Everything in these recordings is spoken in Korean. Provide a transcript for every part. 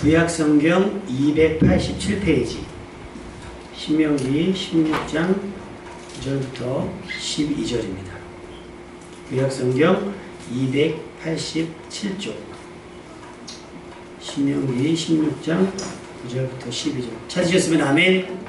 구약성경 287페이지 신명기 16장 9절부터 12절입니다. 구약성경 287쪽 신명기 16장 9절부터 12절 찾으셨으면 아멘.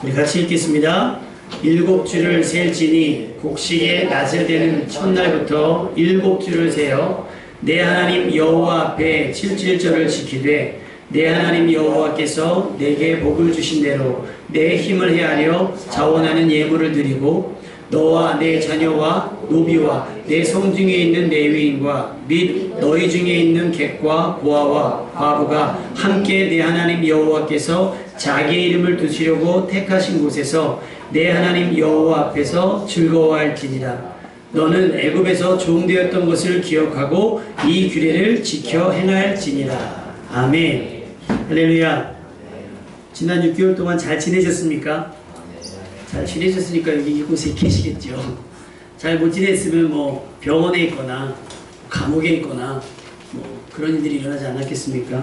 우리 같이 읽겠습니다. 7주를 셀지니 곡식의 낫을 되는 첫날부터 7주를 세어 내 하나님 여호와 앞에 7.7절을 지키되 내 하나님 여호와께서 내게 복을 주신 대로 내 힘을 헤아려 자원하는 예물을 드리고 너와 내 자녀와 노비와 내 성중에 있는 레위인과 및 너희 중에 있는 객과 고아와 과부가 함께 내 하나님 여호와께서 자기의 이름을 두시려고 택하신 곳에서 내 하나님 여호와 앞에서 즐거워할지니라. 너는 애굽에서 종되었던 것을 기억하고 이 규례를 지켜 행할지니라. 아멘. 할렐루야. 지난 6개월 동안 잘 지내셨습니까? 잘 지내셨으니까 여기 이곳에 계시겠죠. 잘 못 지냈으면 뭐 병원에 있거나 감옥에 있거나 뭐 그런 일들이 일어나지 않았겠습니까?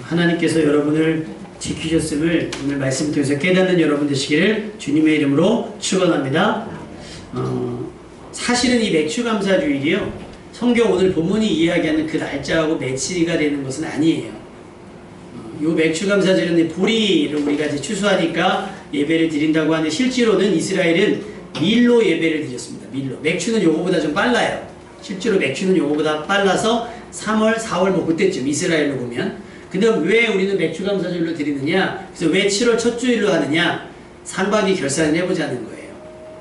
하나님께서 여러분을 지키셨음을 오늘 말씀 통해서 깨닫는 여러분 되시기를 주님의 이름으로 축원합니다. 사실은 이 맥추감사주일이요, 성경 오늘 본문이 이야기하는 그 날짜하고 매치가 되는 것은 아니에요. 이 맥추감사절은 보리를 우리가 이제 추수하니까 예배를 드린다고 하는데 실제로는 이스라엘은 밀로 예배를 드렸습니다. 밀로. 맥추는 요거보다 좀 빨라요. 실제로 맥추는 요거보다 빨라서 3월, 4월 뭐 그때쯤 이스라엘로 보면. 근데 왜 우리는 맥추감사절로 드리느냐? 그래서 왜 7월 첫 주일로 하느냐? 상반기 결산을 해보자는 거예요.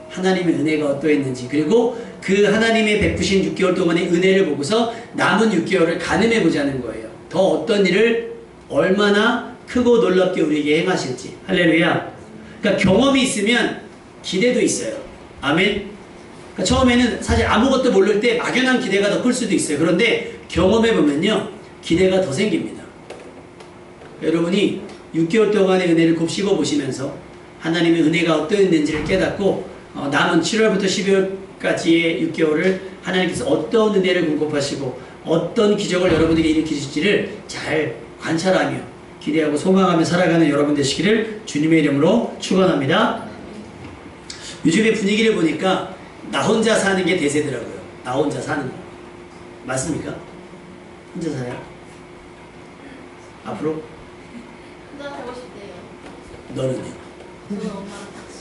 하나님의 은혜가 어떠했는지, 그리고 그 하나님의 베푸신 6개월 동안의 은혜를 보고서 남은 6개월을 가늠해 보자는 거예요. 더 어떤 일을 얼마나 크고 놀랍게 우리에게 행하실지. 할렐루야. 그러니까 경험이 있으면 기대도 있어요. 아멘. 그러니까 처음에는 사실 아무것도 모를 때 막연한 기대가 더 클 수도 있어요. 그런데 경험해 보면요, 기대가 더 생깁니다. 여러분이 6개월 동안의 은혜를 곱씹어 보시면서 하나님의 은혜가 어떠했는지를 깨닫고 남은 7월부터 12월까지의 6개월을 하나님께서 어떤 은혜를 공급하시고 어떤 기적을 여러분에게 일으키실지를 잘 관찰하며 기대하고 소망하며 살아가는 여러분 되시기를 주님의 이름으로 축원합니다. 요즘의 분위기를 보니까 나 혼자 사는 게 대세더라고요. 나 혼자 사는 거. 맞습니까? 혼자 살아요? 앞으로? 혼자 살고 싶대요. 너는요? 저는 엄마랑 같이.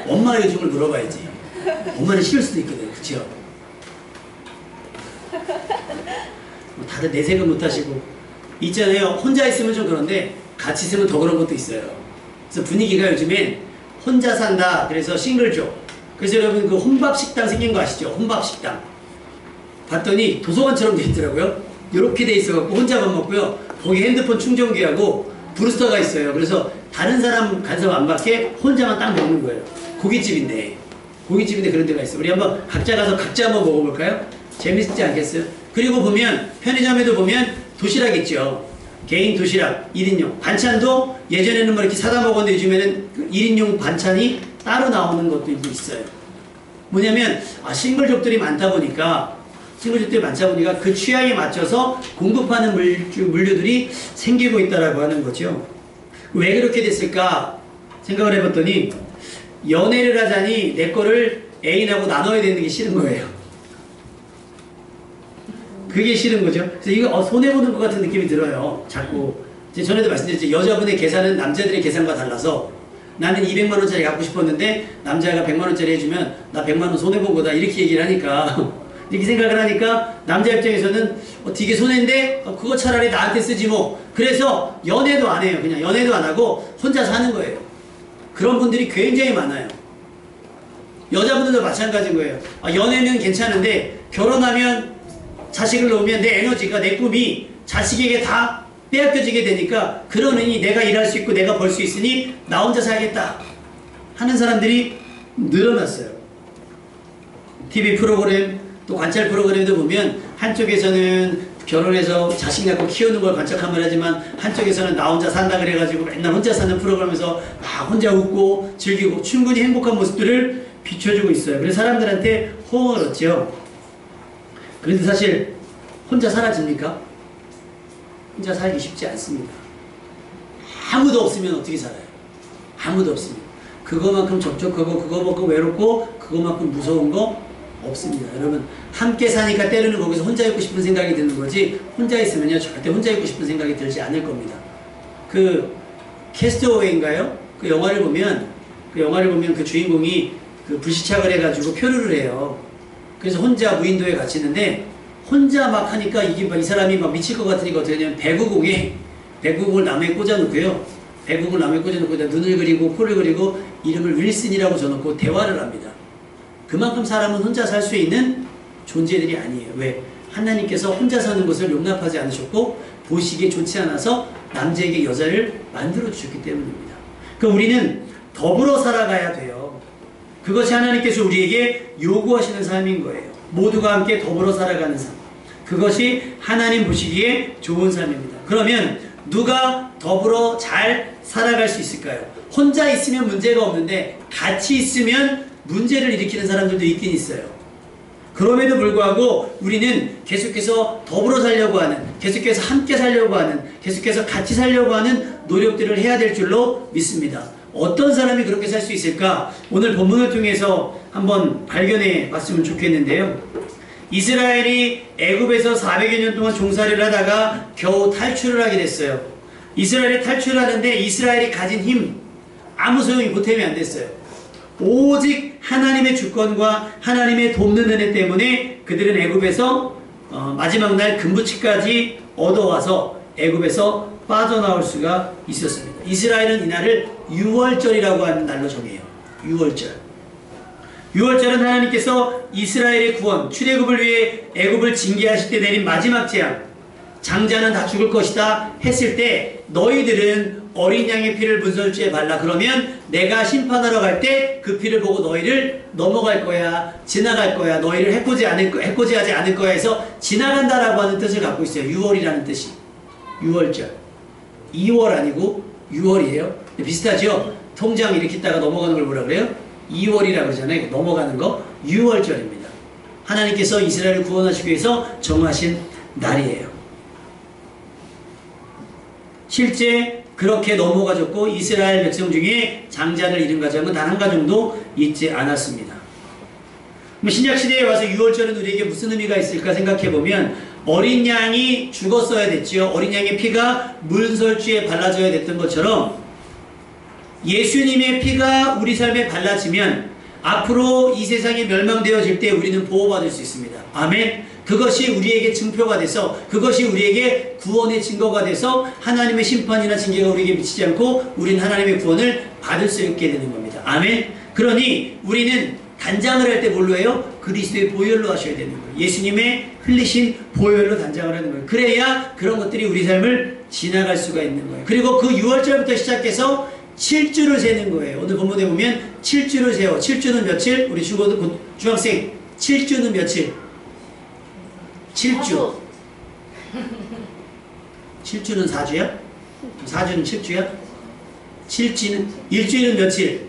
엄마 요즘을 물어봐야지. 엄마는 싫을 수도 있거든. 그쵸? 다들 내색은 못하시고 있잖아요. 혼자 있으면 좀 그런데 같이 있으면 더 그런 것도 있어요. 그래서 분위기가 요즘엔 혼자 산다, 그래서 싱글족. 그래서 여러분 그 혼밥식당 생긴 거 아시죠? 혼밥식당 봤더니 도서관처럼 돼 있더라고요. 이렇게 돼 있어갖고 혼자 밥 먹고요, 거기 핸드폰 충전기하고 브루스터가 있어요. 그래서 다른 사람 간섭 안 받게 혼자만 딱 먹는 거예요. 고깃집인데 그런 데가 있어요. 우리 한번 각자 가서 각자 한번 먹어볼까요? 재밌지 않겠어요? 그리고 보면 편의점에도 보면 도시락 있죠. 개인 도시락 1인용. 반찬도 예전에는 뭐 이렇게 사다 먹었는데 요즘에는 그 1인용 반찬이 따로 나오는 것도 있어요. 뭐냐면 싱글족들이 많다 보니까 그 취향에 맞춰서 공급하는 물류들이 생기고 있다라고 하는 거죠. 왜 그렇게 됐을까 생각을 해봤더니 연애를 하자니 내 거를 애인하고 나눠야 되는 게 싫은 거예요. 그게 싫은 거죠. 그래서 이거 손해보는 것 같은 느낌이 들어요. 자꾸. 전에도 말씀드렸죠. 여자분의 계산은 남자들의 계산과 달라서 나는 200만원짜리 갖고 싶었는데 남자가 100만원짜리 해주면 나 100만원 손해본 거다, 이렇게 얘기를 하니까 이렇게 생각을 하니까 남자 입장에서는 되게 손해인데 그거 차라리 나한테 쓰지 뭐. 그래서 연애도 안 해요. 그냥 연애도 안 하고 혼자 사는 거예요. 그런 분들이 굉장히 많아요. 여자분들도 마찬가지인 거예요. 연애는 괜찮은데 결혼하면 자식을 놓으면 내 에너지가, 내 꿈이 자식에게 다 빼앗겨지게 되니까 그러느니 내가 일할 수 있고 내가 벌 수 있으니 나 혼자 살겠다 하는 사람들이 늘어났어요. TV 프로그램, 또 관찰 프로그램도 보면 한쪽에서는 결혼해서 자식 낳고 키우는 걸 관찰하면 하지만 한쪽에서는 나 혼자 산다 그래가지고 맨날 혼자 사는 프로그램에서 막 혼자 웃고 즐기고 충분히 행복한 모습들을 비춰주고 있어요. 그래서 사람들한테 호응을 얻죠. 그런데 사실 혼자 사라집니까? 혼자 살기 쉽지 않습니다. 아무도 없으면 어떻게 살아요? 아무도 없으면. 그거만큼 적적하고 그거만큼 외롭고 그거만큼 무서운 거 없습니다. 여러분 함께 사니까 때로는 거기서 혼자 있고 싶은 생각이 드는 거지 혼자 있으면요 절대 혼자 있고 싶은 생각이 들지 않을 겁니다. 그 캐스트어웨이인가요? 그 영화를 보면 그 주인공이 그 불시착을 해가지고 표류를 해요. 그래서 혼자 무인도에 갇히는데 혼자 막 하니까 이게 막 이 사람이 막 미칠 것 같으니까 어떻게 하냐면 배구공을 나무에 꽂아놓고요. 배구공을 나무에 꽂아놓고 눈을 그리고 코를 그리고 이름을 윌슨이라고 적어놓고 대화를 합니다. 그만큼 사람은 혼자 살 수 있는 존재들이 아니에요. 왜? 하나님께서 혼자 사는 것을 용납하지 않으셨고 보시기에 좋지 않아서 남자에게 여자를 만들어 주셨기 때문입니다. 그러니까 우리는 더불어 살아가야 돼요. 그것이 하나님께서 우리에게 요구하시는 삶인 거예요. 모두가 함께 더불어 살아가는 삶. 그것이 하나님 보시기에 좋은 삶입니다. 그러면 누가 더불어 잘 살아갈 수 있을까요? 혼자 있으면 문제가 없는데 같이 있으면 문제를 일으키는 사람들도 있긴 있어요. 그럼에도 불구하고 우리는 계속해서 더불어 살려고 하는, 계속해서 함께 살려고 하는, 계속해서 같이 살려고 하는 노력들을 해야 될 줄로 믿습니다. 어떤 사람이 그렇게 살 수 있을까? 오늘 본문을 통해서 한번 발견해 봤으면 좋겠는데요. 이스라엘이 애굽에서 400여 년 동안 종살이를 하다가 겨우 탈출을 하게 됐어요. 이스라엘이 탈출하는데 이스라엘이 가진 힘 아무 소용이 보탬이 안 됐어요. 오직 하나님의 주권과 하나님의 돕는 은혜 때문에 그들은 애굽에서 마지막 날 금부치까지 얻어와서 애굽에서 빠져나올 수가 있었습니다. 이스라엘은 이날을 유월절이라고 하는 날로 정해요. 유월절. 유월절은 하나님께서 이스라엘의 구원, 출애굽을 위해 애굽을 징계하실 때 내린 마지막 재앙, 장자는 다 죽을 것이다 했을 때 너희들은 어린 양의 피를 문설주에 발라. 그러면 내가 심판하러 갈 때 그 피를 보고 너희를 넘어갈 거야, 지나갈 거야, 너희를 해코지하지 않을 거야 해서 지나간다라고 하는 뜻을 갖고 있어요. 유월이라는 뜻이. 유월절. 2월 아니고 6월이에요. 비슷하죠? 통장 이렇게 있다가 넘어가는 걸 뭐라 그래요? 2월이라고 그러잖아요. 넘어가는 거. 6월절입니다. 하나님께서 이스라엘을 구원하시기 위해서 정하신 날이에요. 실제 그렇게 넘어가졌고 이스라엘 백성 중에 장자를 잃은 가정은 단 한 가정도 있지 않았습니다. 신약시대에 와서 6월절은 우리에게 무슨 의미가 있을까 생각해보면 어린 양이 죽었어야 됐지요. 어린 양의 피가 문설주에 발라져야 됐던 것처럼 예수님의 피가 우리 삶에 발라지면 앞으로 이 세상이 멸망되어질 때 우리는 보호받을 수 있습니다. 아멘. 그것이 우리에게 증표가 돼서 그것이 우리에게 구원의 증거가 돼서 하나님의 심판이나 징계가 우리에게 미치지 않고 우리는 하나님의 구원을 받을 수 있게 되는 겁니다. 아멘. 그러니 우리는 단장을 할 때 뭘로 해요? 그리스도의 보혈로 하셔야 되는 거예요. 예수님의 흘리신 보혈로 단장을 하는 거예요. 그래야 그런 것들이 우리 삶을 지나갈 수가 있는 거예요. 그리고 그 6월절부터 시작해서 7주를 세는 거예요. 오늘 본문에 보면 7주를 세워. 7주는 며칠? 우리 중학생 7주는 며칠? 7주. 7주는 4주야? 4주는 7주야? 7주는 일주일은 며칠?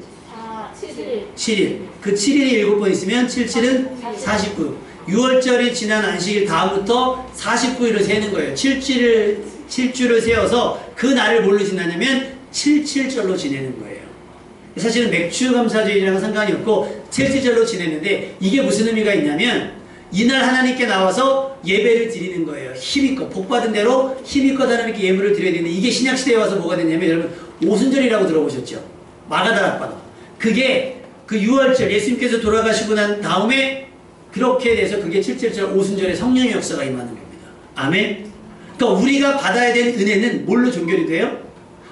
7일. 7일. 그 7일이 7번 있으면 77은 49. 6월절이 지난 안식일 다음부터 49일을 세는 거예요. 7주를 세워서 그 날을 뭘로 지나냐면 77절로 지내는 거예요. 사실은 맥추감사절이랑은 상관이 없고 77절로 지내는데 이게 무슨 의미가 있냐면 이날 하나님께 나와서 예배를 드리는 거예요. 힘있고 복받은 대로 힘있고 하나님께 예물을 드려야 되는데 이게 신약시대에 와서 뭐가 됐냐면 여러분 오순절이라고 들어보셨죠? 마가다락방. 그게 그 6월절 예수님께서 돌아가시고 난 다음에 그렇게 돼서 그게 77절 오순절에 성령의 역사가 임하는 겁니다. 아멘. 그러니까 우리가 받아야 되는 은혜는 뭘로 종결이 돼요?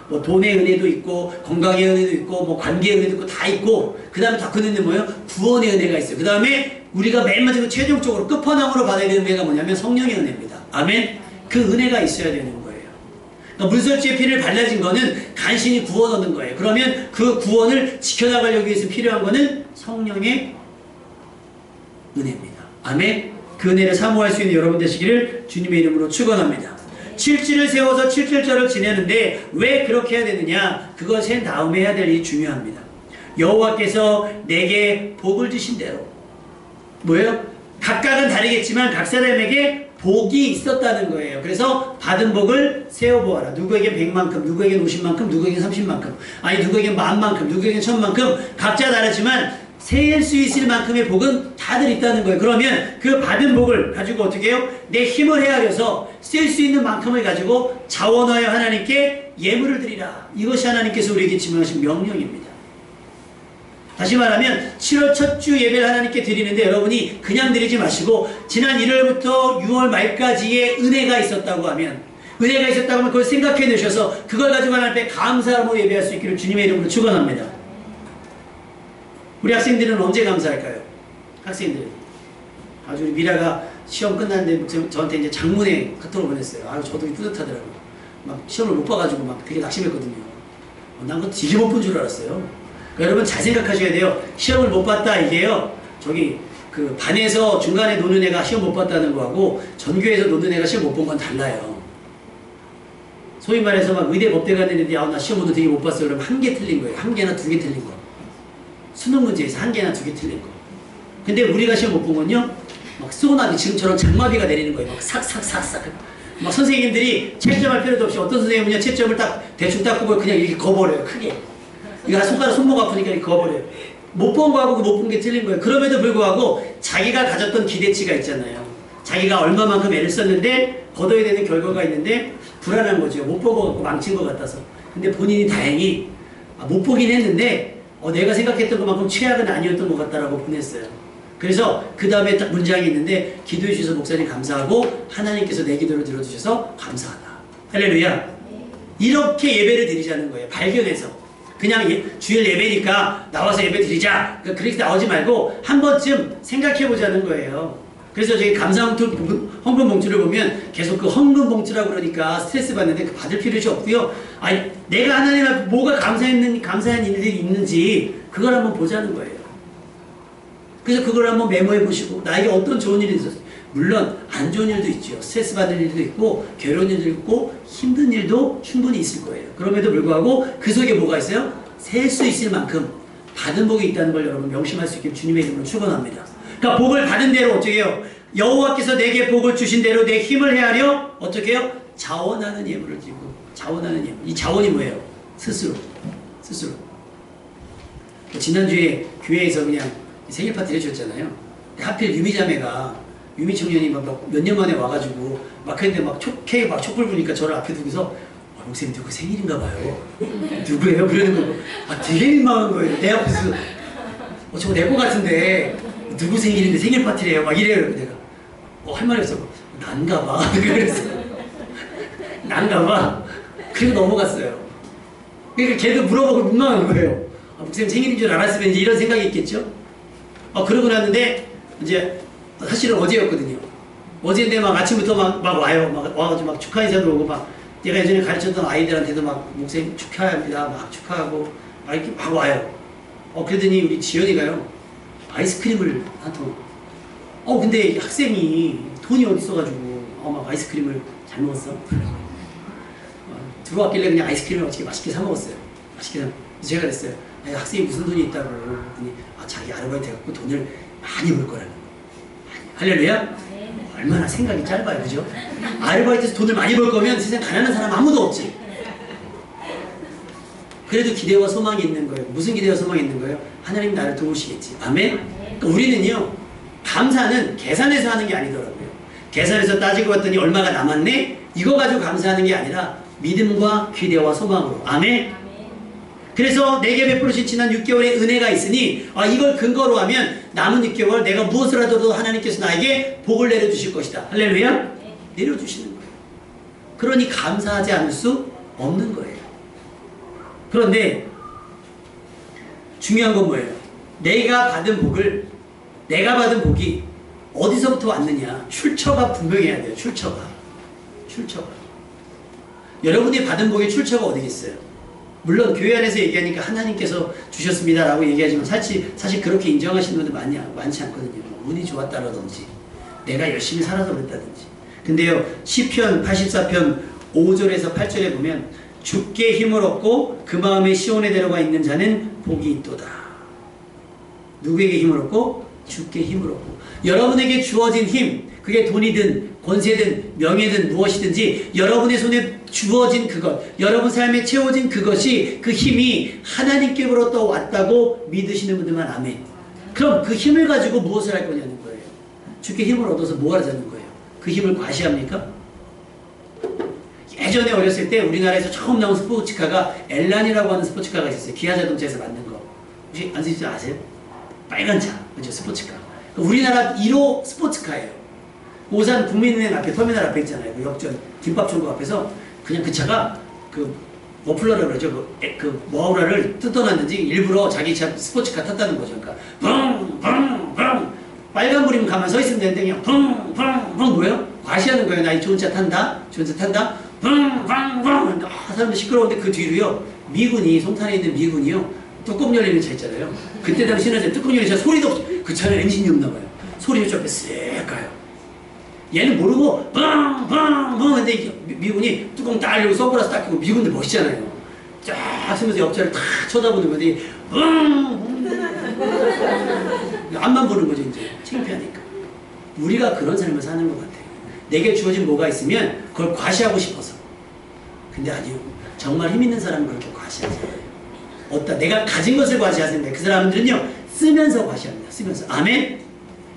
뭐 돈의 은혜도 있고 건강의 은혜도 있고 뭐 관계의 은혜도 있고 다 있고 그 다음에 다 그 은혜는 뭐예요? 구원의 은혜가 있어요. 그 다음에 우리가 맨 마지막 최종적으로 끝판왕으로 받아야 되는 은혜가 뭐냐면 성령의 은혜입니다. 아멘. 그 은혜가 있어야 되는 거예요. 그러니까 문설주의 피를 발라진 거는 간신히 구원 얻는 거예요. 그러면 그 구원을 지켜나가려기 위해서 필요한 거는 성령의 은혜입니다. 아멘. 그 은혜를 사모할 수 있는 여러분 되시기를 주님의 이름으로 축원합니다. 7주를 세워서 77절을 지내는데 왜 그렇게 해야 되느냐? 그걸 센 다음에 해야 될 일이 중요합니다. 여호와께서 내게 복을 주신 대로 뭐예요? 각각은 다르겠지만 각 사람에게 복이 있었다는 거예요. 그래서 받은 복을 세어보아라. 누구에게 100만큼, 누구에게 50만큼, 누구에게 30만큼, 아니 누구에게 10,000만큼, 누구에게 1000만큼, 각자 다르지만 셀 수 있을 만큼의 복은 다들 있다는 거예요. 그러면 그 받은 복을 가지고 어떻게 해요? 내 힘을 헤아려서 쓸 수 있는 만큼을 가지고 자원하여 하나님께 예물을 드리라. 이것이 하나님께서 우리에게 지명하신 명령입니다. 다시 말하면 7월 첫 주 예배를 하나님께 드리는데 여러분이 그냥 드리지 마시고 지난 1월부터 6월 말까지의 은혜가 있었다고 하면 그걸 생각해 내셔서 그걸 가지고 하나님 앞에 감사하고 예배할 수 있기를 주님의 이름으로 축원합니다. 우리 학생들은 언제 감사할까요? 학생들. 아주 우리 미라가 시험 끝났는데 저한테 이제 장문에 카톡을 보냈어요. 아유 저도 뿌듯하더라고요. 막 시험을 못 봐가지고 막 되게 낙심했거든요. 난 그거 되게 못 본 줄 알았어요. 여러분 잘 생각하셔야 돼요. 시험을 못 봤다 이게요. 저기 그 반에서 중간에 노는 애가 시험 못 봤다는 거하고 전교에서 노는 애가 시험 못 본 건 달라요. 소위 말해서 막 의대 법대 갔는데 나 시험 오늘 되게 못 봤어요. 그러면 한 개 틀린 거예요. 한 개나 두 개 틀린 거. 수능 문제에서 한 개나 두 개 틀린 거. 근데 우리가 시험 못 본 건요. 막 쏘나기 지금처럼 장마비가 내리는 거예요. 막 삭삭삭삭. 막 선생님들이 채점할 필요도 없이 어떤 선생님은요 채점을 딱 대충 딱 보고 그냥 이렇게 거버려요. 크게. 이거 손가락 손목 아프니까 이렇게 거버려요. 못 본 거하고 못 본 게 틀린 거예요. 그럼에도 불구하고 자기가 가졌던 기대치가 있잖아요. 자기가 얼마만큼 애를 썼는데 거둬야 되는 결과가 있는데 불안한 거죠. 못 본 거 같고 망친 것 같아서. 근데 본인이 다행히 못 보긴 했는데 내가 생각했던 것만큼 최악은 아니었던 것 같다라고 보냈어요. 그래서 그 다음에 문장이 있는데 기도해 주셔서 목사님 감사하고 하나님께서 내 기도를 들어주셔서 감사하다. 할렐루야. 이렇게 예배를 드리자는 거예요. 발견해서. 그냥 주일 예배니까 나와서 예배 드리자. 그렇게 나오지 말고 한 번쯤 생각해 보자는 거예요. 그래서 저희 감사 헌금 봉투를 보면 계속 그 헌금 봉투라고 그러니까 스트레스 받는데 그 받을 필요가 없고요. 아니 내가 하나님 앞에 뭐가 감사한 일들이 있는지 그걸 한번 보자는 거예요. 그래서 그걸 한번 메모해 보시고 나에게 어떤 좋은 일이 있었어요. 물론 안 좋은 일도 있죠. 스트레스 받는 일도 있고 괴로운 일도 있고 힘든 일도 충분히 있을 거예요. 그럼에도 불구하고 그 속에 뭐가 있어요? 셀 수 있을 만큼 받은 복이 있다는 걸 여러분 명심할 수 있기를 주님의 이름으로 축원합니다. 그러니까 복을 받은 대로 어떻게 해요? 여호와께서 내게 복을 주신 대로 내 힘을 헤아려 어떻게 해요? 자원하는 예물을 드리고 자원하는 예물. 이 자원이 뭐예요? 스스로. 지난주에 교회에서 그냥 생일 파티를 해줬잖아요. 하필 유미자매가 유미 청년이 몇 년 만에 와가지고 막 했는데 막 케이크 막 촛불 부니까 저를 앞에 두고서 목사님 누구 생일인가 봐요. 누구예요? 그러는 거고 되게 민망한 거예요. 내 앞에서 저거 내 거 같은데 누구 생일인데 생일 파티를 해요. 막 이래요. 내가 할 말이 없어. 난가 봐. 그래서 난가 봐. 그리고 넘어갔어요. 그러니까 걔도 물어보고 민망한 거예요. 목사님 생일인 줄 알았으면 이제 이런 생각이 있겠죠? 그러고 났는데 이제 사실은 어제였거든요. 어제인데 막 아침부터 막 와요. 막 와가지고 막 축하 인사도 오고 막 내가 예전에 가르쳤던 아이들한테도 막 목사님 축하합니다. 막 축하하고 막 이렇게 막 와요. 그러더니 우리 지연이가요. 아이스크림을 한 통. 근데 학생이 돈이 어디 있어가지고 막 아이스크림을 잘 먹었어. 들어왔길래 그냥 아이스크림을 맛있게 사 먹었어요. 맛있게 사. 제가 그랬어요. 학생이 무슨 돈이 있다고. 그랬더니 자기 아르바이트 해갖고 돈을 많이 벌 거라는 거. 할렐루야? 얼마나 생각이 짧아요. 그죠? 아르바이트에서 돈을 많이 벌 거면 세상 가난한 사람 아무도 없지. 그래도 기대와 소망이 있는 거예요. 무슨 기대와 소망이 있는 거예요? 하나님 나를 도우시겠지. 아멘? 그러니까 우리는요. 감사는 계산해서 하는 게 아니더라고요. 계산해서 따지고 봤더니 얼마가 남았네? 이거 가지고 감사하는 게 아니라 믿음과 기대와 소망으로. 아멘? 그래서 내게 베풀으신 지난 6개월의 은혜가 있으니 이걸 근거로 하면 남은 6개월 내가 무엇을 하더라도 하나님께서 나에게 복을 내려주실 것이다. 할렐루야? 내려주시는 거예요. 그러니 감사하지 않을 수 없는 거예요. 그런데 중요한 건 뭐예요? 내가 받은 복이 어디서부터 왔느냐? 출처가 분명해야 돼요. 출처가. 여러분이 받은 복의 출처가 어디겠어요? 물론 교회 안에서 얘기하니까 하나님께서 주셨습니다 라고 얘기하지만 사실 그렇게 인정하시는 분들 많지 않거든요. 운이 좋았다라든지 내가 열심히 살아서 그랬다든지. 근데요 시편 84편 5절에서 8절에 보면 주께 힘을 얻고 그 마음에 시온에 들어가 있는 자는 복이 있도다. 누구에게 힘을 얻고? 주께 힘을 얻고. 여러분에게 주어진 힘, 그게 돈이든 권세든 명예든 무엇이든지 여러분의 손에 주어진 그것, 여러분 삶에 채워진 그것이 그 힘이 하나님께로부터 왔다고 믿으시는 분들만 아멘. 그럼 그 힘을 가지고 무엇을 할 거냐는 거예요. 주께 힘을 얻어서 뭐 하자는 거예요. 그 힘을 과시합니까? 예전에 어렸을 때 우리나라에서 처음 나온 스포츠카가 엘란이라고 하는 스포츠카가 있었어요. 기아자동차에서 만든 거. 혹시 안 쓰시죠? 아세요? 빨간 차. 그죠? 스포츠카. 우리나라 1호 스포츠카예요. 오산 국민은행 앞에 터미널 앞에 있잖아요. 그 역전 김밥천국 앞에서 그냥 그 차가 그 머플러라고 그러죠. 그 머우라를 뜯어놨는지 일부러 자기 차 스포츠카 탔다는 거죠. 그러니까 붕붕붕 빨간불이면 가만 서 있으면 되는데 그냥 붕붕붕 뭐예요? 과시하는 거예요. 나 이 좋은 차 탄다. 좋은 차 탄다. 붕붕붕 사람들 시끄러운데 그 뒤로요. 미군이 송탄에 있는 미군이요. 뚜껑 열리는 차 있잖아요. 그때 당시는 뚜껑 열리는 차 소리도 없어. 그 차는 엔진이 없나 봐요. 소리가 좀 쎄 가요. 얘는 모르고 붕붕붕 근데 미군이 뚜껑 딱 열고 선글라스 딱 끼고 미군들 멋있잖아요. 쫙 쓰면서 옆자를 탁 쳐다보는 건데 앞만 보는 거죠. 이제 창피하니까. 우리가 그런 삶을 사는 것 같아요. 내게 주어진 뭐가 있으면 그걸 과시하고 싶어서. 근데 아니요. 정말 힘 있는 사람은 그렇게 과시하지 않아요. 어따 내가 가진 것을 과시하는데 그 사람들은요 쓰면서 과시합니다. 쓰면서. 아멘.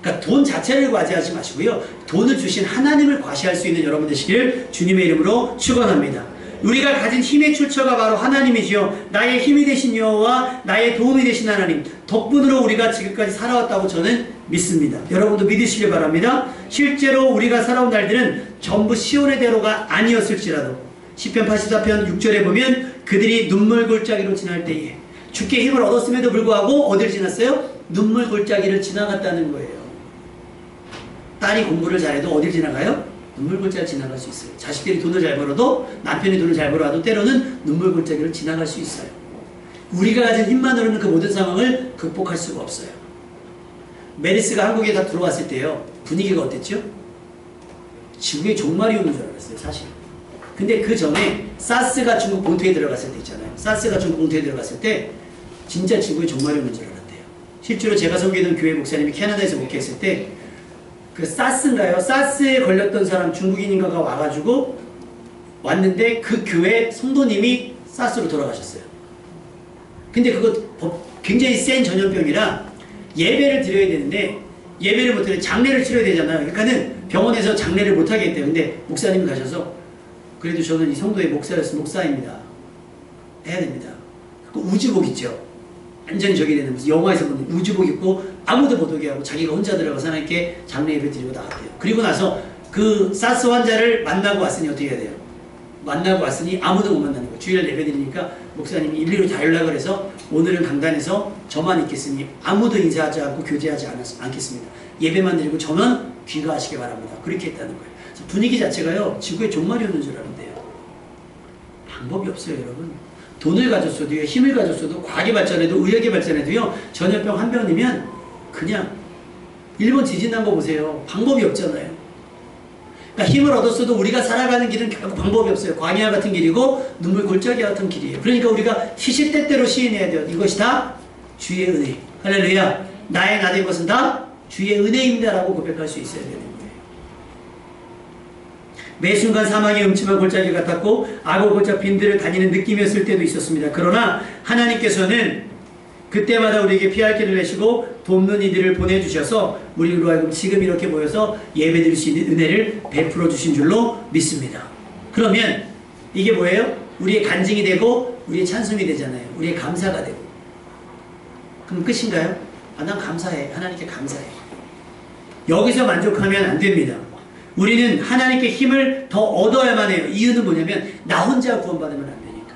그러니까 돈 자체를 과시하지 마시고요. 돈을 주신 하나님을 과시할 수 있는 여러분 되시기를 주님의 이름으로 축원합니다. 우리가 가진 힘의 출처가 바로 하나님이시요 나의 힘이 되신 여호와 나의 도움이 되신 하나님 덕분으로 우리가 지금까지 살아왔다고 저는 믿습니다. 여러분도 믿으시길 바랍니다. 실제로 우리가 살아온 날들은 전부 시온의 대로가 아니었을지라도 시편 84편 6절에 보면 그들이 눈물 골짜기로 지날 때에 주께 힘을 얻었음에도 불구하고 어딜 지났어요? 눈물 골짜기를 지나갔다는 거예요. 딸이 공부를 잘해도 어딜 지나가요? 눈물 골짜기를 지나갈 수 있어요. 자식들이 돈을 잘 벌어도 남편이 돈을 잘 벌어도 때로는 눈물 골짜기를 지나갈 수 있어요. 우리가 가진 힘만으로는 그 모든 상황을 극복할 수가 없어요. 메르스가 한국에 다 들어왔을 때요. 분위기가 어땠죠? 지구에 종말이 오는 줄 알았어요. 사실. 근데 그 전에 사스가 중국 본토에 들어갔을 때 있잖아요. 사스가 중국 본토에 들어갔을 때 진짜 지구에 종말이 오는 줄 알았대요. 실제로 제가 섬기던 교회 목사님이 캐나다에서 목회했을 때 그 사스인가요? 사스에 걸렸던 사람 중국인인가가 와가지고 왔는데 그 교회 성도님이 사스로 돌아가셨어요. 근데 그거 굉장히 센 전염병이라 예배를 드려야 되는데 예배를 못해요. 장례를 치러야 되잖아요. 그러니까는 병원에서 장례를 못하게 했대요. 근데 목사님이 가셔서 그래도 저는 이 성도의 목사였으면 목사입니다. 해야 됩니다. 그 우주복 있죠. 완전히 저기 되는 무슨 영화에서 보는 우주복 입고 아무도 못 오게 하고 자기가 혼자 들어가서 하나님께 장례 예배 드리고 나갔대요. 그리고 나서 그 사스 환자를 만나고 왔으니 어떻게 해야 돼요? 만나고 왔으니 아무도 못 만나는 거예요. 주일날 예배 드리니까 목사님이 일일이 다 연락을 해서 오늘은 강단에서 저만 있겠으니 아무도 인사하지 않고 교제하지 않겠습니다. 예배만 드리고 저만 귀가하시기 바랍니다. 그렇게 했다는 거예요. 그래서 분위기 자체가요. 지구에 종말이 오는 줄 알았는데요. 방법이 없어요, 여러분. 돈을 가졌어도요, 힘을 가졌어도, 과학이 발전해도, 의학이 발전해도요, 전염병 한 병이면 그냥 일본 지진 난 거 보세요. 방법이 없잖아요. 그러니까 힘을 얻었어도 우리가 살아가는 길은 결국 방법이 없어요. 광야 같은 길이고 눈물 골짜기 같은 길이에요. 그러니까 우리가 시시때때로 시인해야 돼요. 이것이 다 주의 은혜. 할렐루야. 나의 나된 것은 다 주의 은혜입니다라고 고백할 수 있어야 되는 거예요. 매 순간 사망의 음침한 골짜기 같았고 악어 골짜 빈들을 다니는 느낌이었을 때도 있었습니다. 그러나 하나님께서는 그때마다 우리에게 피할 길을 내시고 돕는 이들을 보내주셔서 우리로 하여금 지금 이렇게 모여서 예배드릴 수 있는 은혜를 베풀어 주신 줄로 믿습니다. 그러면 이게 뭐예요? 우리의 간증이 되고 우리의 찬송이 되잖아요. 우리의 감사가 되고. 그럼 끝인가요? 아, 난 감사해. 하나님께 감사해. 여기서 만족하면 안 됩니다. 우리는 하나님께 힘을 더 얻어야만 해요. 이유는 뭐냐면 나 혼자 구원받으면 안 되니까.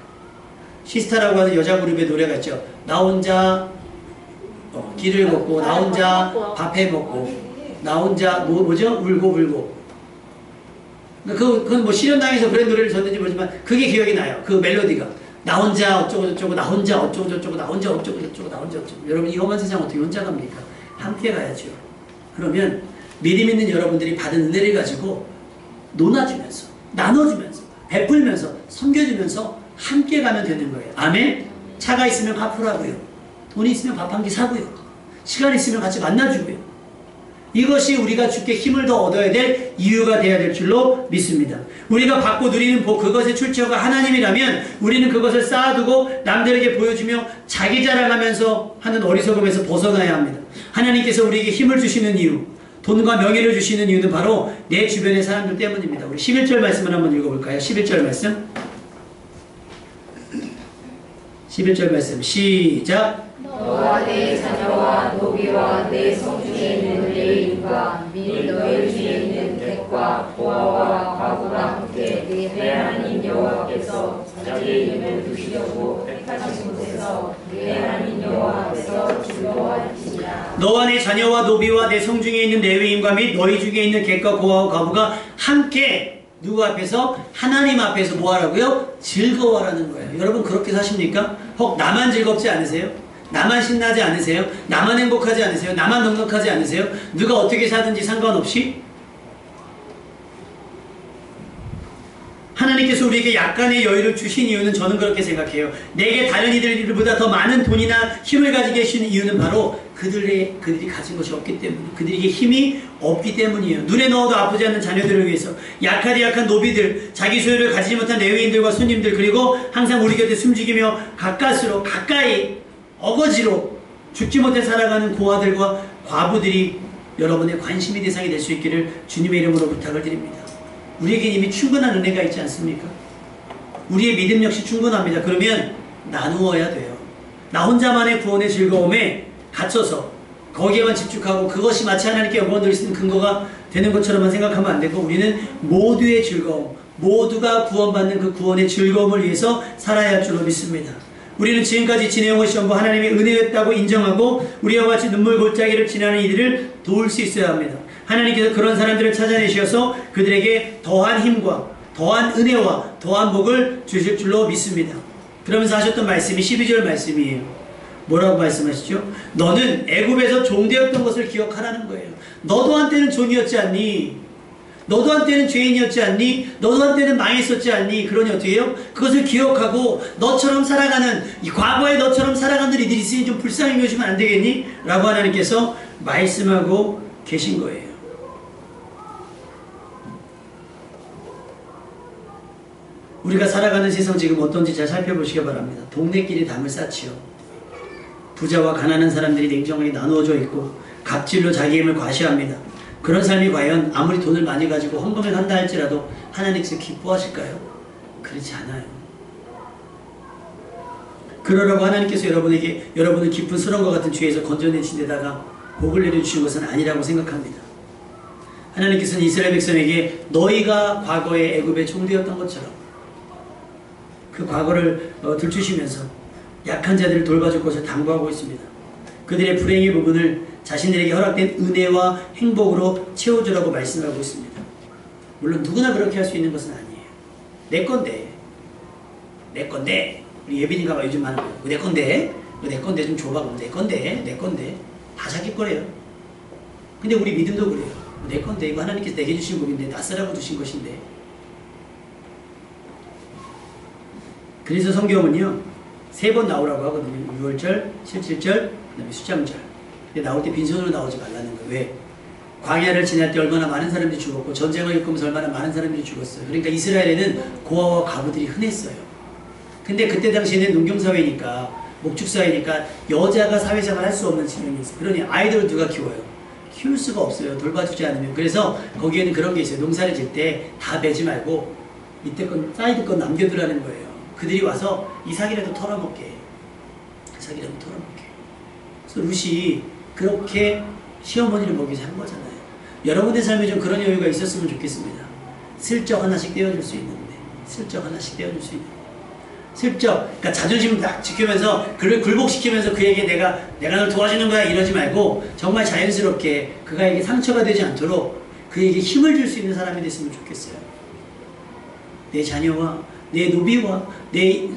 시스타라고 하는 여자 그룹의 노래가 있죠. 나 혼자 길을 걷고 나 혼자 밥 해 먹고 나 혼자 뭐죠? 울고 그건 뭐 실현당해서 그런 노래를 졌는지 모르지만 그게 기억이 나요. 그 멜로디가 나 혼자 어쩌고 저쩌고 나 혼자 어쩌고 저쩌고 나 혼자 어쩌고 저쩌고 나 혼자 어쩌고. 여러분 이 험한 세상 어떻게 혼자 갑니까? 함께 가야죠. 그러면 믿음 있는 여러분들이 받은 은혜를 가지고 논아주면서 나눠주면서 베풀면서 섬겨주면서 함께 가면 되는 거예요. 아멘? 차가 있으면 갚으라고요. 돈이 있으면 밥 한 끼 사고요. 시간 있으면 같이 만나주고요. 이것이 우리가 주께 힘을 더 얻어야 될 이유가 되어야 될 줄로 믿습니다. 우리가 받고 누리는 복, 그것의 출처가 하나님이라면 우리는 그것을 쌓아두고 남들에게 보여주며 자기 자랑하면서 하는 어리석음에서 벗어나야 합니다. 하나님께서 우리에게 힘을 주시는 이유, 돈과 명예를 주시는 이유는 바로 내 주변의 사람들 때문입니다. 우리 11절 말씀을 한번 읽어볼까요? 11절 말씀. 11절 말씀 시작. 너와 내 자녀와 노비와 내 성중에 있는 레위인과 및 너희 중에 있는 객과 고아와 과부가 함께 내 하나님 여호와께서 자기의 이름을 두시려고 택하신 곳에서 내 하나님 여호와 앞에서 즐거워할지니라. 너와 내 자녀와 노비와 내 성중에 있는 레위인과 및 너희 중에 있는 객과 고아와 과부가 함께 누구 앞에서? 하나님 앞에서 뭐 하라고요? 즐거워하라는 거예요. 여러분 그렇게 사십니까? 혹 나만 즐겁지 않으세요? 나만 신나지 않으세요? 나만 행복하지 않으세요? 나만 넉넉하지 않으세요? 누가 어떻게 사든지 상관없이? 하나님께서 우리에게 약간의 여유를 주신 이유는 저는 그렇게 생각해요. 내게 다른 이들보다 더 많은 돈이나 힘을 가지게 해주신 이유는 바로 그들이 가진 것이 없기 때문에, 그들에게 힘이 없기 때문이에요. 눈에 넣어도 아프지 않는 자녀들을 위해서, 약하디 약한 노비들, 자기 소유를 가지지 못한 레위인들과 손님들, 그리고 항상 우리 곁에 숨죽이며 가까이 어거지로 죽지 못해 살아가는 고아들과 과부들이 여러분의 관심의 대상이 될 수 있기를 주님의 이름으로 부탁을 드립니다. 우리에게 이미 충분한 은혜가 있지 않습니까? 우리의 믿음 역시 충분합니다. 그러면 나누어야 돼요. 나 혼자만의 구원의 즐거움에 갇혀서 거기에만 집중하고 그것이 마치 하나님께 영광을 드릴 수 있는 근거가 되는 것처럼만 생각하면 안 되고, 우리는 모두의 즐거움, 모두가 구원받는 그 구원의 즐거움을 위해서 살아야 할 줄로 믿습니다. 우리는 지금까지 지내온 것이 전부 하나님의 은혜였다고 인정하고 우리와 같이 눈물 골짜기를 지나는 이들을 도울 수 있어야 합니다. 하나님께서 그런 사람들을 찾아내셔서 그들에게 더한 힘과 더한 은혜와 더한 복을 주실 줄로 믿습니다. 그러면서 하셨던 말씀이 12절 말씀이에요. 뭐라고 말씀하시죠? 너는 애굽에서 종되었던 것을 기억하라는 거예요. 너도 한때는 종이었지 않니? 너도 한때는 죄인이었지 않니? 너도 한때는 망했었지 않니? 그러니 어떻게 해요? 그것을 기억하고 너처럼 살아가는, 이 과거에 너처럼 살아가는 이들이 있으니 좀 불쌍히 여기면 안 되겠니? 라고 하나님께서 말씀하고 계신 거예요. 우리가 살아가는 세상 지금 어떤지 잘 살펴보시기 바랍니다. 동네끼리 담을 쌓지요. 부자와 가난한 사람들이 냉정하게 나누어져 있고 갑질로 자기 힘을 과시합니다. 그런 삶이 과연 아무리 돈을 많이 가지고 헌금을 한다 할지라도 하나님께서 기뻐하실까요? 그렇지 않아요. 그러라고 하나님께서 여러분을 깊은 수렁과 같은 죄에서 건져내신 데다가 복을 내려주신 것은 아니라고 생각합니다. 하나님께서는 이스라엘 백성에게 너희가 과거에 애굽에 종되었던 것처럼 그 과거를 들추시면서 약한 자들을 돌봐줄 것을 당부하고 있습니다. 그들의 불행의 부분을 자신들에게 허락된 은혜와 행복으로 채워주라고 말씀하고 있습니다. 물론 누구나 그렇게 할 수 있는 것은 아니에요. 내 건데 우리 예빈이가 요즘 많은 거예요. 내 건데 좀 줘봐. 내 건데 다 자기 거래요. 근데 우리 믿음도 그래요. 내 건데 이거 하나님께서 내게 주신 복인데 나 쓰라고 주신 것인데. 그래서 성경은요 3번 나오라고 하거든요. 6월절, 17절, 그 다음에 수장절. 근데 나올 때 빈손으로 나오지 말라는 거예요. 왜? 광야를 지날 때 얼마나 많은 사람들이 죽었고 전쟁을 겪으면서 얼마나 많은 사람들이 죽었어요. 그러니까 이스라엘에는 고아와 과부들이 흔했어요. 근데 그때 당시에는 농경사회니까, 목축사회니까 여자가 사회생활 할 수 없는 지명이 있어요. 그러니 아이들을 누가 키워요? 키울 수가 없어요. 돌봐주지 않으면. 그래서 거기에는 그런 게 있어요. 농사를 질 때 다 베지 말고 밑에 건, 사이드 건 남겨두라는 거예요. 그들이 와서 이 사기라도 털어먹게. 그래서 룻이 그렇게 시어머니를 먹이서 한 거잖아요. 여러분의 삶에 좀 그런 여유가 있었으면 좋겠습니다. 슬쩍 하나씩 떼어줄 수 있는데, 슬쩍, 그러니까 자존심 딱 지키면서 그를 굴복시키면서 그에게 내가 널 도와주는 거야 이러지 말고 정말 자연스럽게 그가에게 상처가 되지 않도록 그에게 힘을 줄 수 있는 사람이 됐으면 좋겠어요. 내 자녀와 내 노비와 내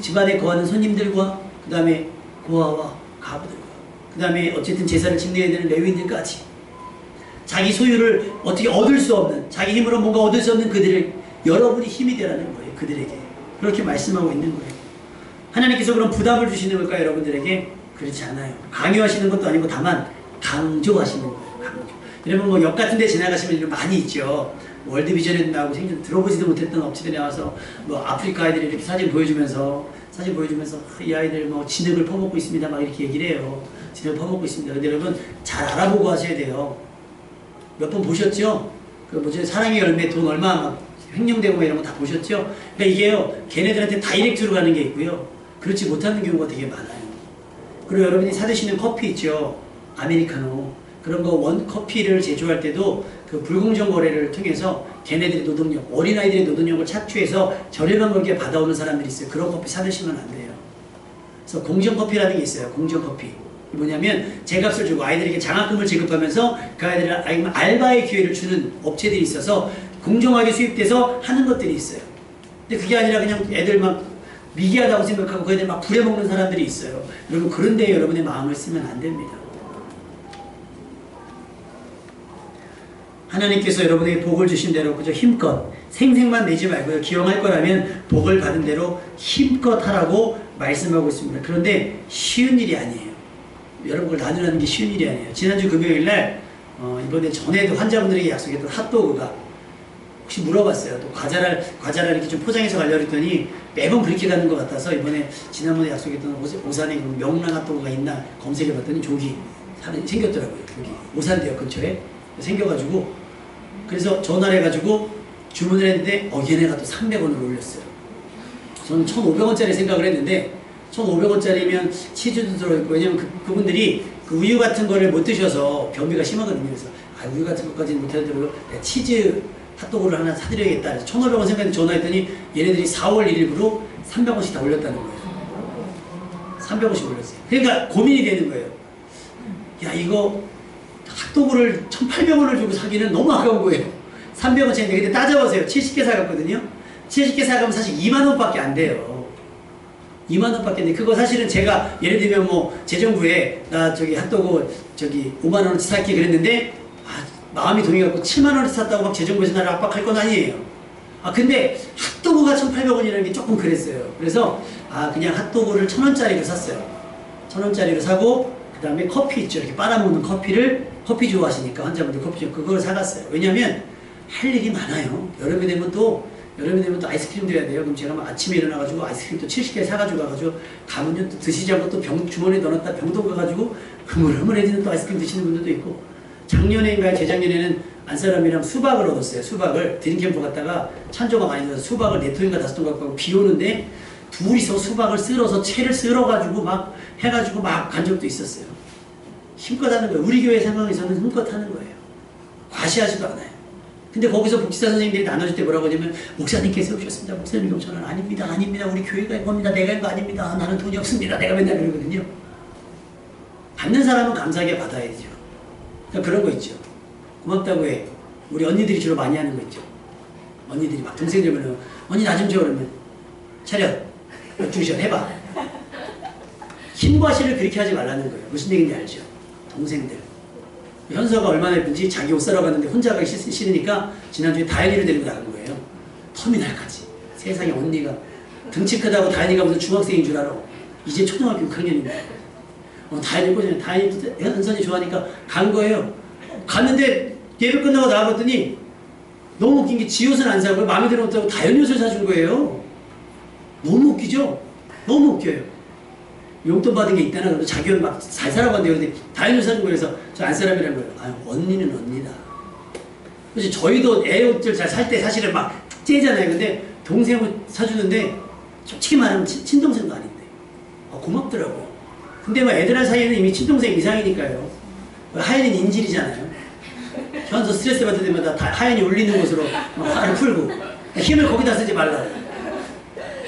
집안에 거하는 손님들과 그 다음에 고아와 가부들과 그 다음에 어쨌든 제사를 지내야 되는 레위인들까지 자기 소유를 어떻게 얻을 수 없는, 자기 힘으로 뭔가 얻을 수 없는 그들을 여러분이 힘이 되라는 거예요. 그들에게 그렇게 말씀하고 있는 거예요. 하나님께서 그런 부담을 주시는 걸까요? 여러분들에게? 그렇지 않아요. 강요하시는 것도 아니고 다만 강조하시는 거예요. 강조. 여러분 뭐 역 같은 데 지나가시면 이런 많이 있죠. 월드비전에도 나오고 생전 들어보지도 못했던 업체들이 나와서 뭐 아프리카 아이들이 이렇게 사진 보여주면서 이 아이들 뭐 진흙을 퍼먹고 있습니다 막 이렇게 얘기를 해요. 진흙을 퍼먹고 있습니다. 근데 여러분 잘 알아보고 하셔야 돼요. 몇 번 보셨죠? 그 뭐지 사랑의 열매 돈 얼마 막 횡령되고 막 이런 거 다 보셨죠? 그러니까 이게요 걔네들한테 다이렉트로 가는 게 있고요 그렇지 못하는 경우가 되게 많아요. 그리고 여러분이 사드시는 커피 있죠? 아메리카노 그런 거 원 커피를 제조할 때도 그 불공정 거래를 통해서 걔네들의 노동력, 어린아이들의 노동력을 착취해서 저렴한 가격에 받아오는 사람들이 있어요. 그런 커피 사드시면 안 돼요. 그래서 공정커피라는 게 있어요. 공정커피. 뭐냐면 제값을 주고 아이들에게 장학금을 지급하면서 그 아이들을 알바의 기회를 주는 업체들이 있어서 공정하게 수입돼서 하는 것들이 있어요. 근데 그게 아니라 그냥 애들 막 미개하다고 생각하고 그 애들 막 부려먹는 사람들이 있어요. 여러분 그런 데에 여러분의 마음을 쓰면 안 됩니다. 하나님께서 여러분에게 복을 주신 대로 그저 힘껏 생색만 내지 말고요. 기용할 거라면 복을 받은 대로 힘껏 하라고 말씀하고 있습니다. 그런데 쉬운 일이 아니에요. 여러분 그걸 나누라는 게 쉬운 일이 아니에요. 지난주 금요일날 이번에 전에도 환자분들에게 약속했던 핫도그가 혹시 물어봤어요. 또 과자를 이렇게 좀 포장해서 가려고 했더니 매번 그렇게 가는 것 같아서 이번에 지난번에 약속했던 오산에 명란 핫도그가 있나 검색해봤더니 저기 생겼더라고요. 여기 오산대역 근처에 생겨가지고 그래서 전화를 해가지고 주문을 했는데 얘네가 또 300원을 올렸어요. 저는 1,500원짜리 생각을 했는데 1,500원짜리면 치즈도 들어있고 왜냐면 그분들이 그 우유 같은 거를 못 드셔서 변비가 심하거든요. 그래서 우유 같은 것까지는 못하더라도 치즈 핫도그를 하나 사드려야겠다. 그래서 1,500원 생각했는데 전화했더니 얘네들이 4월 1일부로 300원씩 다 올렸다는 거예요. 300원씩 올렸어요. 그러니까 고민이 되는 거예요. 야 이거 핫도그를 1,800원을 주고 사기는 너무 아까운 거예요. 300원짜리. 근데 따져보세요. 70개 사갔거든요. 70개 사가면 사실 2만원밖에 안 돼요. 2만원밖에 안 돼. 그거 사실은 제가 예를 들면 뭐 재정부에 나 저기 핫도그 저기 5만원어치 살게 그랬는데 마음이 동해갖고 7만원어치 샀다고 막 재정부에서 나를 압박할 건 아니에요. 근데 핫도그가 1,800원이라는 게 조금 그랬어요. 그래서 그냥 핫도그를 1,000원짜리로 샀어요. 1,000원짜리로 사고 그 다음에 커피 있죠. 이렇게 빨아먹는 커피 좋아하시니까 환자분들 커피 좋아 그걸 사갔어요. 왜냐면 할 일이 많아요. 여름이 되면 또 아이스크림도 해야 돼요. 그럼 제가 막 아침에 일어나가지고 아이스크림 또 70개 사가지고 가가지고 가면요 또 드시지 않고 또 주머니에 넣어놨다 병동 가가지고 흐물흐물해지는 또 아이스크림 드시는 분들도 있고 작년에인가요? 재작년에는 안사람이랑 수박을 얻었어요. 수박을 드림캠프 갔다가 찬조가 많이 들어서 수박을 4통인가 5통 갖고 가고 비 오는데 둘이서 수박을 쓸어서 채를 쓸어가지고 막 해가지고 막 간 적도 있었어요. 힘껏 하는 거예요. 우리 교회 상황에서는 힘껏 하는 거예요. 과시하지도 않아요. 근데 거기서 복지사 선생님들이 나눠줄 때 뭐라고 하냐면 목사님께서 오셨습니다. 목사님 저는 아닙니다. 우리 교회가 이겁니다. 내가 이거 아닙니다. 나는 돈이 없습니다. 내가 맨날 그러거든요. 받는 사람은 감사하게 받아야죠. 그러니까 그런 거 있죠. 고맙다고 해. 우리 언니들이 주로 많이 하는 거 있죠. 언니들이 막 동생들 보면 언니 나 좀 줘 그러면 차렷 12시간 해봐. 힘과실을 그렇게 하지 말라는 거예요. 무슨 얘기인지 알죠? 동생들. 현서가 얼마나 예쁜지 자기 옷 사러 갔는데 혼자 가기 싫으니까 지난주에 다현이를 데리고 나간 거예요. 터미널까지. 세상에 언니가 등치 크다고 다현이가 무슨 중학생인 줄 알아. 이제 초등학교 6학년인데. 다현이 꼬시면 다현이 현선이 좋아하니까 간 거예요. 갔는데 예배 끝나고 나와봤더니 너무 웃긴 게 지 옷은 안 사고 마음에 들어 없다고 다현이 옷을 사준 거예요. 너무 웃기죠? 너무 웃겨요. 용돈 받은 게 있다나 그러면 자기 옷 막 잘 살아봤는데 근데 다현이 옷 사준 거에서 저 안 사람이란 거예요. 언니는 언니다. 그래서 저희도 애 옷들 잘 살 때 사실은 막 째잖아요. 근데 동생 옷 사주는데 솔직히 말하면 친동생도 아닌데 고맙더라고요. 근데 뭐 애들 사이에는 이미 친동생 이상이니까요. 하연이는 인질이잖아요. 현서 스트레스 받을 때마다 다 하연이 울리는 곳으로 화를 풀고 힘을 거기다 쓰지 말라고.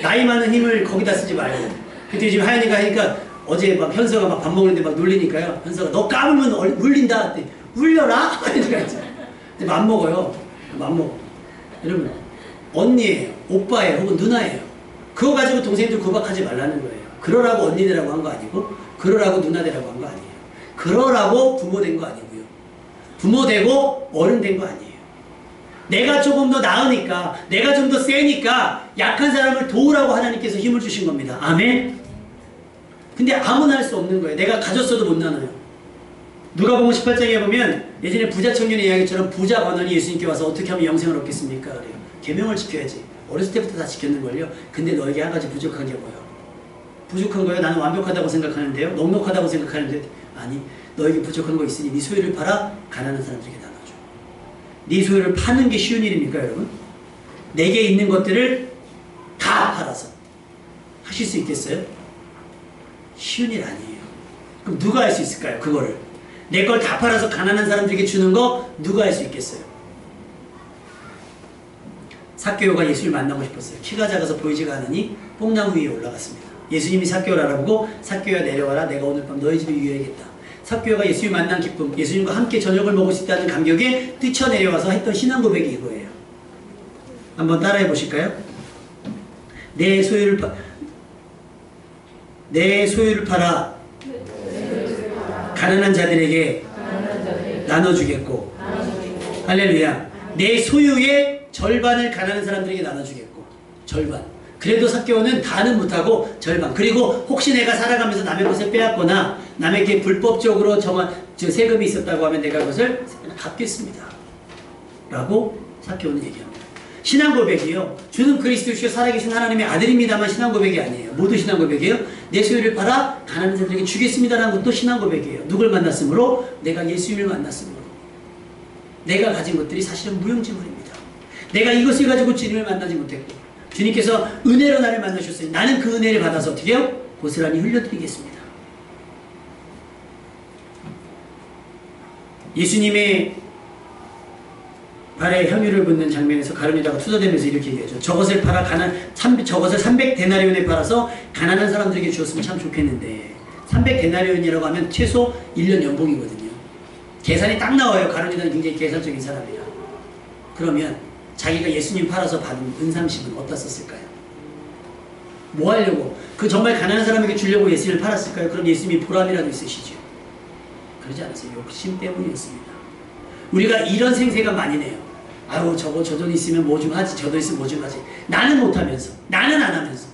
나이 많은 힘을 거기다 쓰지 말고. 그때 지금 하연이가 하니까 어제 막 현서가 막 밥 먹는데 막 놀리니까요. 현서가 너 까불면 울린다. 그때 울려라? 근데 맘 먹어요. 맘 먹어. 여러분 언니예요. 오빠예요. 혹은 누나예요. 그거 가지고 동생들 구박하지 말라는 거예요. 그러라고 언니들하고 한 거 아니고 그러라고 누나들하고 한 거 아니에요. 그러라고 부모 된 거 아니고요. 부모 되고 어른 된 거 아니에요. 내가 조금 더 나으니까 내가 좀 더 세니까 약한 사람을 도우라고 하나님께서 힘을 주신 겁니다. 아멘. 근데 아무나 할 수 없는 거예요. 내가 가졌어도 못 나눠요. 누가복음 18장에 보면 예전에 부자 청년의 이야기처럼 부자 관원이 예수님께 와서 어떻게 하면 영생을 얻겠습니까? 그래요. 계명을 지켜야지. 어렸을 때부터 다 지켰는걸요. 근데 너에게 한 가지 부족한 게 뭐예요? 부족한 거예요? 나는 완벽하다고 생각하는데요. 넉넉하다고 생각하는데 아니 너에게 부족한 거 있으니 네 소유를 팔아 가난한 사람들에게 나눠줘. 네 소유를 파는 게 쉬운 일입니까 여러분? 내게 있는 것들을 다 팔아서 하실 수 있겠어요? 쉬운 일 아니에요. 그럼 누가 할 수 있을까요? 그거를 내 걸 다 팔아서 가난한 사람들에게 주는 거 누가 할 수 있겠어요? 삭개오가 예수를 만나고 싶었어요. 키가 작아서 보이지가 않으니 뽕나무 위에 올라갔습니다. 예수님이 삭개오를 알아보고 삭개오야 내려와라. 내가 오늘 밤 너희 집에 유해야겠다. 삭개오가 예수님 만난 기쁨, 예수님과 함께 저녁을 먹을 수 있다는 감격에 뛰쳐내려와서 했던 신앙 고백이 이거예요. 한번 따라해 보실까요? 내 소유를 팔아 가난한 자들에게 나눠주겠고, 할렐루야. 내 소유의 절반을 가난한 사람들에게 나눠주겠고, 절반. 그래도 삭개오는 다는 못하고 절반. 그리고 혹시 내가 살아가면서 남의 것을 빼앗거나 남에게 불법적으로 정한 세금이 있었다고 하면 내가 그것을 갚겠습니다 라고 삭개오는 얘기합니다. 신앙 고백이요. 주는 그리스도시요 살아계신 하나님의 아들입니다만 신앙 고백이 아니에요. 모두 신앙 고백이에요. 내 소유를 팔아 가난한 자들에게 주겠습니다라는 것도 신앙 고백이에요. 누굴 만났으므로? 내가 예수님을 만났으므로. 내가 가진 것들이 사실은 무용지물입니다. 내가 이것을 가지고 주님을 만나지 못했고 주님께서 은혜로 나를 만나셨으니 나는 그 은혜를 받아서 어떻게 해요? 고스란히 흘려드리겠습니다. 예수님의 발에 향유를 붓는 장면에서 가룟유다가 투덜대면서 이렇게 얘기하죠. 저것을 팔아 저것을 300데나리온에 팔아서 가난한 사람들에게 주었으면 참 좋겠는데 300데나리온이라고 하면 최소 1년 연봉이거든요. 계산이 딱 나와요. 가룟유다는 굉장히 계산적인 사람이라. 그러면 자기가 예수님 팔아서 받은 은삼십은 어디다 썼을까요? 뭐 하려고? 그 정말 가난한 사람에게 주려고 예수님을 팔았을까요? 그럼 예수님이 보람이라도 있으시죠. 그러지 않았어요. 욕심 때문이었습니다. 우리가 이런 생색가 많이 내요. 아유 저 돈 있으면 뭐 좀 하지, 저 돈 있으면 뭐 좀 하지. 나는 못하면서, 나는 안 하면서.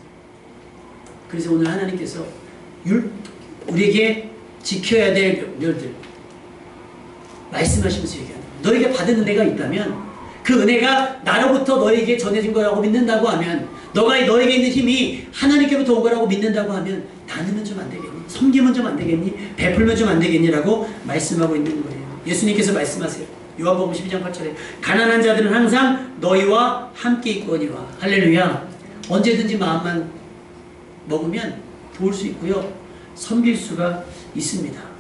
그래서 오늘 하나님께서 우리에게 지켜야 될 멸들 말씀하시면서 얘기합니다. 너에게 받은 은혜가 있다면 그 은혜가 나로부터 너에게 전해진 거라고 믿는다고 하면, 너에게 있는 힘이 하나님께부터 온 거라고 믿는다고 하면 나누면 좀 안 되겠니? 섬기면 좀 안 되겠니? 베풀면 좀 안 되겠니? 라고 말씀하고 있는 거예요. 예수님께서 말씀하세요. 요한복음 12장 8절에 가난한 자들은 항상 너희와 함께 있거니와. 할렐루야. 언제든지 마음만 먹으면 도울 수 있고요. 섬길 수가 있습니다.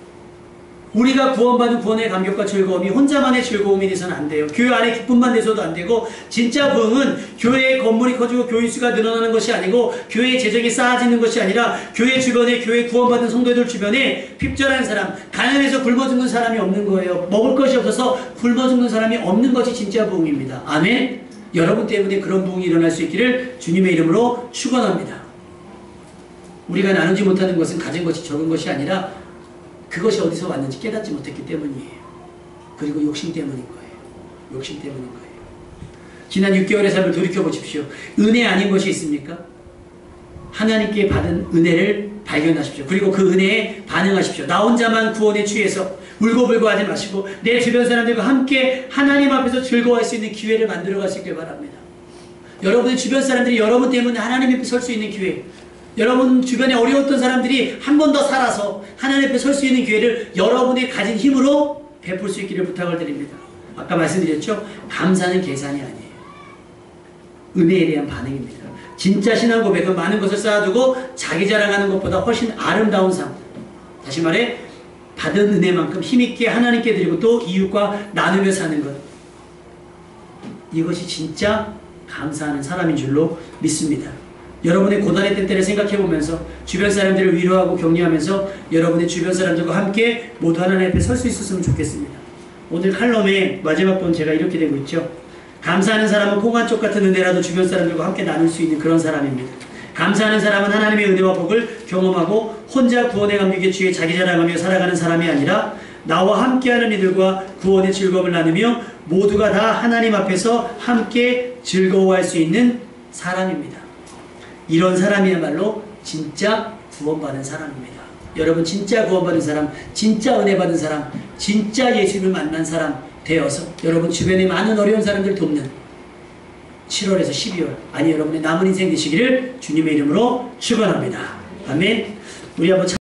우리가 구원받은 구원의 감격과 즐거움이 혼자만의 즐거움이 돼서는 안 돼요. 교회 안에 기쁨만 돼서도 안 되고, 진짜 부흥은 교회의 건물이 커지고 교인 수가 늘어나는 것이 아니고, 교회의 재정이 쌓아지는 것이 아니라, 교회 주변에, 교회 구원받은 성도들 주변에 핍절한 사람, 가난해서 굶어 죽는 사람이 없는 거예요. 먹을 것이 없어서 굶어 죽는 사람이 없는 것이 진짜 부흥입니다. 아멘. 여러분 때문에 그런 부흥이 일어날 수 있기를 주님의 이름으로 축원합니다. 우리가 나누지 못하는 것은 가진 것이 적은 것이 아니라 그것이 어디서 왔는지 깨닫지 못했기 때문이에요. 그리고 욕심 때문인 거예요. 욕심 때문인 거예요. 지난 6개월의 삶을 돌이켜보십시오. 은혜 아닌 것이 있습니까? 하나님께 받은 은혜를 발견하십시오. 그리고 그 은혜에 반응하십시오. 나 혼자만 구원에 취해서 울고불고 하지 마시고 내 주변 사람들과 함께 하나님 앞에서 즐거워할 수 있는 기회를 만들어 가시길 바랍니다. 여러분의 주변 사람들이 여러분 때문에 하나님 앞에 설 수 있는 기회, 여러분 주변에 어려웠던 사람들이 한 번 더 살아서 하나님 앞에 설 수 있는 기회를 여러분의 가진 힘으로 베풀 수 있기를 부탁을 드립니다. 아까 말씀드렸죠? 감사는 계산이 아니에요. 은혜에 대한 반응입니다. 진짜 신앙 고백은 많은 것을 쌓아두고 자기 자랑하는 것보다 훨씬 아름다운 삶. 다시 말해 받은 은혜만큼 힘있게 하나님께 드리고 또 이웃과 나누며 사는 것. 이것이 진짜 감사하는 사람인 줄로 믿습니다. 여러분의 고단의 때때를 생각해보면서 주변 사람들을 위로하고 격려하면서 여러분의 주변 사람들과 함께 모두 하나님 앞에 설 수 있었으면 좋겠습니다. 오늘 칼럼의 마지막 본 제가 이렇게 되고 있죠. 감사하는 사람은 콩한쪽 같은 은혜라도 주변 사람들과 함께 나눌 수 있는 그런 사람입니다. 감사하는 사람은 하나님의 은혜와 복을 경험하고 혼자 구원의 감격에 취해 자기 자랑하며 살아가는 사람이 아니라 나와 함께하는 이들과 구원의 즐거움을 나누며 모두가 다 하나님 앞에서 함께 즐거워할 수 있는 사람입니다. 이런 사람이야말로 진짜 구원받은 사람입니다. 여러분 진짜 구원받은 사람, 진짜 은혜 받은 사람, 진짜 예수님을 만난 사람 되어서 여러분 주변에 많은 어려운 사람들 돕는 7월에서 12월 아니 여러분의 남은 인생 되시기를 주님의 이름으로 축원합니다. 아멘. 우리 한번